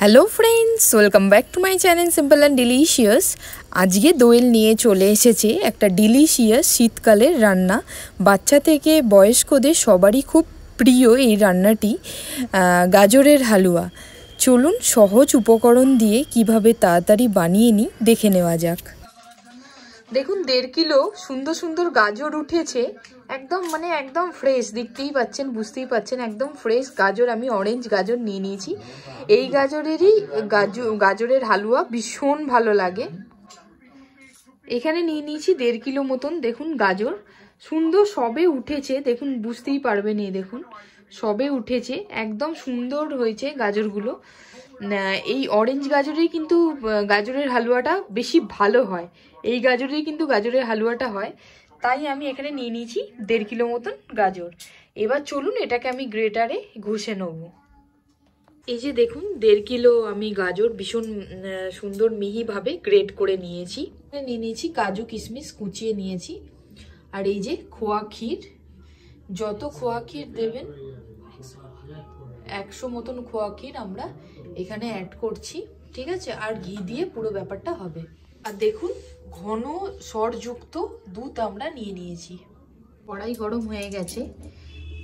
Hello friends, welcome back to my channel simple and delicious. আজকে দোয়েল নিয়ে চলে এসেছে একটা ডিলিশিয়াস শীতকালের রান্না। বাচ্চা থেকে বয়স্কদের সবারই খুব প্রিয় এই রান্নাটি, গাজরের হালুয়া। চলুন সহজ উপকরণ দিয়ে কিভাবে তাড়াতাড়ি বানিয়ে নিই দেখে নেওয়া যাক। দেখুন 1.5 কিলো সুন্দর সুন্দর গাজর উঠেছে, একদম ফ্রেশ, দেখতেই পাচ্ছেন, বুঝতেই পাচ্ছেন, একদম ফ্রেশ গাজর। আমি অরেঞ্জ গাজর নিয়ে নিয়েছি। এই গাজরেরই গাজরের হালুয়া ভীষণ ভালো লাগে। এখানে নিয়ে নিয়েছি 1.5 কিলো মতন। দেখুন গাজর সুন্দর সবে উঠেছে, দেখুন বুঝতেই পারবেন, এই দেখুন সবে উঠেছে, একদম সুন্দর হয়েছে গাজরগুলো। এই অরেঞ্জ গাজরেই কিন্তু গাজরের হালুয়াটা বেশি ভালো হয়, এই গাজরেই কিন্তু গাজরের হালুয়াটা হয়। তাই আমি এখানে নিয়ে নিয়েছি 1.5 কিলো মতন গাজর। এবার চলুন এটাকে আমি গ্রেটারে ঘষে নেব। এই যে দেখুন 1.5 কিলো আমি গাজর ভীষণ সুন্দর মিহিভাবে গ্রেট করে নিয়েছি। নিয়ে নিয়েছি কাজু কিশমিশ কুচিয়ে নিয়েছি, আর এই যে খোয়া ক্ষীর, যত খোয়া ক্ষীর দেবেন 100 মতন খোয়া ক্ষীর আমরা এখানে অ্যাড করছি, ঠিক আছে। আর ঘি দিয়ে পুরো ব্যাপারটা হবে। আর দেখুন ঘন সরযুক্ত দুধ আমরা নিয়ে নিয়েছি। কড়াই গরম হয়ে গেছে,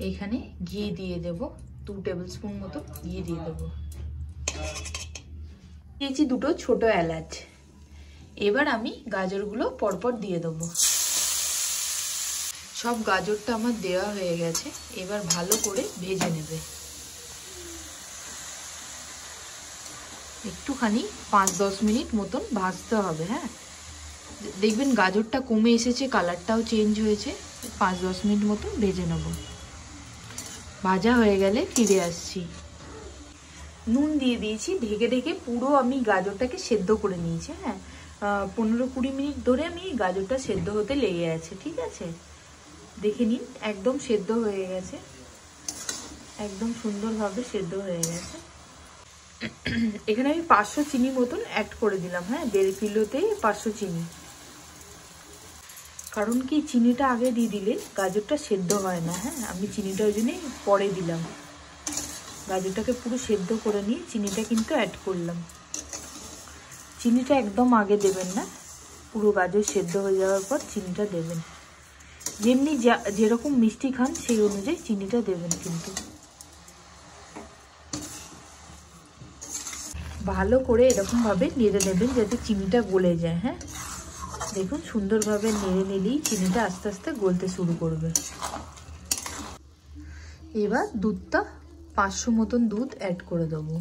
এখানে ঘি দিয়ে দেব, 2 টেবিল স্পুন মতো ঘি দিয়ে দেবো। দিয়েছি 2 ছোট এলাচ। এবার আমি গাজরগুলো পরপর দিয়ে দেবো। সব গাজরটা আমার দেওয়া হয়ে গেছে, এবার ভালো করে ভেজে নেবে। একটুখানি 5-10 মিনিট মতন ভাজতে হবে। হ্যাঁ, দেখবেন গাজরটা কমে এসেছে, কালারটাও চেঞ্জ হয়েছে। 5-10 মিনিট মতন ভেজে নেব। ভাজা হয়ে গেলে ফিরে আসছি। নুন দিয়ে দিয়েছি, ঢেকে ঢেকে পুরো আমি গাজরটাকে সেদ্ধ করে নিয়েছি। হ্যাঁ, 15-20 মিনিট ধরে আমি গাজরটা সেদ্ধ হতে লেগে আছে, ঠিক আছে। দেখে নিন একদম সেদ্ধ হয়ে গেছে, একদম সুন্দরভাবে সেদ্ধ হয়ে গেছে। এখানে আমি 500 চিনি মতন অ্যাড করে দিলাম। হ্যাঁ, 1.5 কিলোতেই 500 চিনি। কারণ কি, চিনিটা আগে দিয়ে দিলে গাজরটা সেদ্ধ হয় না। হ্যাঁ, আমি চিনিটা ওই জন্যই পরে দিলাম। গাজরটাকে পুরো সেদ্ধ করে নিয়ে চিনিটা কিন্তু অ্যাড করলাম। চিনিটা একদম আগে দেবেন না, পুরো গাজর সেদ্ধ হয়ে যাওয়ার পর চিনিটা দেবেন। যেমনি যেরকম মিষ্টি খান সেই অনুযায়ী চিনিটা দেবেন। কিন্তু ভালো করে এরকমভাবে নেড়ে নেবেন যাতে চিনিটা গলে যায়। হ্যাঁ, দেখুন সুন্দরভাবে নেড়ে নিলেই চিনিটা আস্তে আস্তে গলতে শুরু করবে। এবার দুধটা 500 মতন দুধ অ্যাড করে দেবো।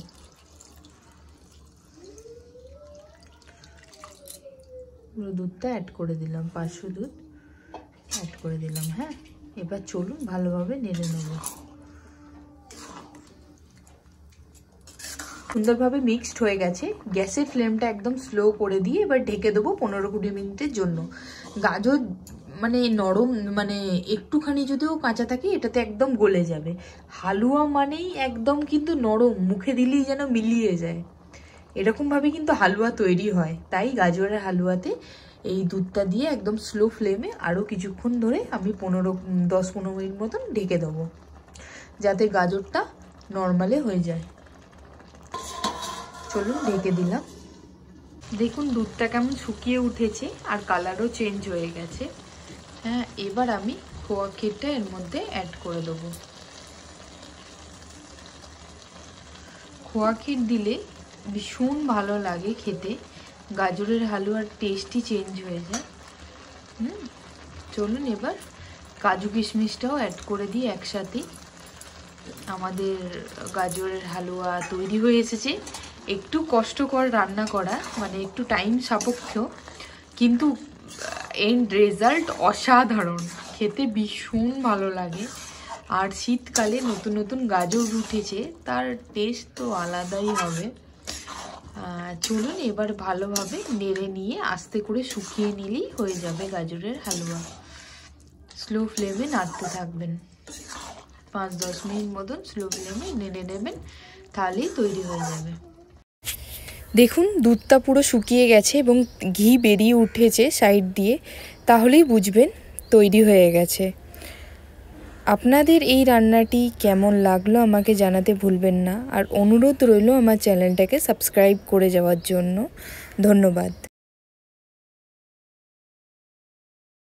দুধটা অ্যাড করে দিলাম, 500 দুধ অ্যাড করে দিলাম। হ্যাঁ, এবার চলুন ভালোভাবে নেড়ে নেব। সুন্দরভাবে মিক্সড হয়ে গেছে। গ্যাসের ফ্লেমটা একদম স্লো করে দিয়ে এবার ঢেকে দেবো 15-20 মিনিটের জন্য। গাজর নরম, একটুখানি যদিও কাঁচা থাকে এটাতে একদম গলে যাবে। হালুয়া মানেই একদম কিন্তু নরম, মুখে দিলেই যেন মিলিয়ে যায়, এরকমভাবে কিন্তু হালুয়া তৈরি হয়। তাই গাজরের হালুয়াতে এই দুধটা দিয়ে একদম স্লো ফ্লেমে আরও কিছুক্ষণ ধরে আমি 10-15 মিনিট মতন ঢেকে দেবো, যাতে গাজরটা নর্মালে হয়ে যায়। চলুন ঢেকে দিলাম। দেখুন দুধটা কেমন শুকিয়ে উঠেছে আর কালারও চেঞ্জ হয়ে গেছে। হ্যাঁ, এবার আমি খোয়া ক্ষীরটা এর মধ্যে অ্যাড করে দেবো। খোয়া ক্ষীর দিলে ভীষণ ভালো লাগে খেতে, গাজরের হালুয়ার টেস্টই চেঞ্জ হয়ে যায়। চলুন এবার কাজু কিশমিশটাও অ্যাড করে দিই একসাথে। আমাদের গাজরের হালুয়া তৈরি হয়ে এসেছে। একটু কষ্টকর রান্না করা, একটু টাইম সাপেক্ষ, কিন্তু এন্ড রেজাল্ট অসাধারণ, খেতে ভীষণ ভালো লাগে। আর শীতকালে নতুন নতুন গাজর উঠেছে, তার টেস্ট তো আলাদাই হবে। চলুন এবার ভালোভাবে নেড়ে নিয়ে আস্তে করে শুকিয়ে নিলেই হয়ে যাবে গাজরের হালুয়া। স্লো ফ্লেমে নাড়তে থাকবেন, 5-10 মিনিট মতন স্লো ফ্লেমে নেড়ে নেবেন, তাহলেই তৈরি হয়ে যাবে। দেখুন দুধটা পুরো শুকিয়ে গেছে এবং ঘি বেরিয়ে উঠেছে সাইড দিয়ে, তাহলেই বুঝবেন তৈরি হয়ে গেছে। আপনাদের এই রান্নাটি কেমন লাগলো আমাকে জানাতে ভুলবেন না, আর অনুরোধ রইল আমার চ্যানেলটাকে সাবস্ক্রাইব করে যাওয়ার জন্য। ধন্যবাদ।